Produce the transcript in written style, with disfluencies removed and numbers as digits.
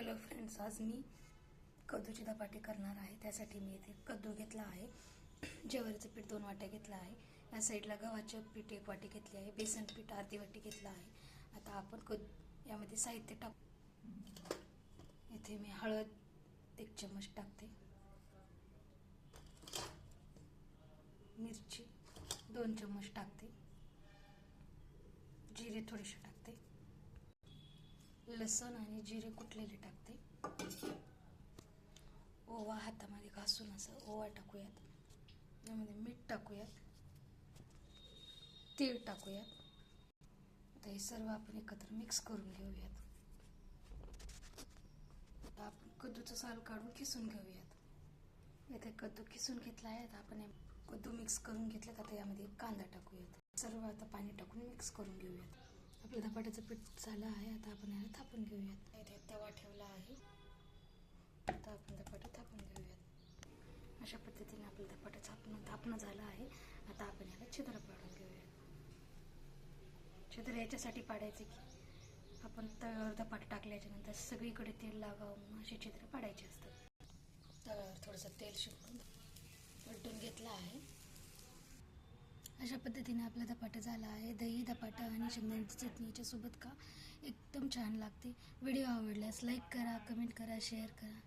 Hello friends, आज मी कद्दूची धपाटे करणार आहे। त्यासाठी मी इथे कद्दू घेतला आहे, ज्वारीचं पीठ 2 वाट्या घेतला आहे, या साईडला गव्हाचं पीठ 1 वाटी घेतले आहे, बेसन पीठ अर्धी वाटी घेतला आहे। आता आपण यामध्ये साहित्य टाकू। इथे मी हळद 1 चम्मच टाकते, मिरची 2 चम्मच टाकते, जिरे थोडेसे टाकते, लसूण आणि जिरे कुटलेले टाकते, ओवा हातामध्ये घासून असं ओवा टाकूयात, यामध्ये मीठ टाकूयात, तीळ टाकूयात। आता हे सर्व आपण एकत्र मिक्स करून घेऊयात। आता आपण कद्दूचं साल काढून किसून घेऊयात। इथे कद्दू किसून घेतला आहे। आता आपण कद्दू मिक्स करून घेतलेत। आता यामध्ये कांदा टाकूयात, सर्व आता पाणी टाकून मिक्स करून घेऊयात। आपलं धपाट्याचं पीठ झालं आहे। आता आपण याला थापून घेऊयात। इथे तवा ठेवला आहे, आता आपण धपाटे थापून घेऊयात। अशा पद्धतीने आपलं धपाटे थापणं झालं आहे। आता आपण याला छिद्र पाडून घेऊयात। छिद्र याच्यासाठी पाडायचे की आपण तव्यावर धपाटे टाकल्याच्या नंतर सगळीकडे तेल लागावं असे छिद्र पाडायचे असतात। तव्यावर थोडंसं तेल शिंपडून पलटून घेतलं आहे। अशा पद्धतीने आपला धपाटा झाला आहे। दही धपाटा आणि शेंगदाण्याची चटणीच्या सोबत का एकदम छान लागते। व्हिडिओ आवडल्यास लाईक करा, कमेंट करा, शेअर करा।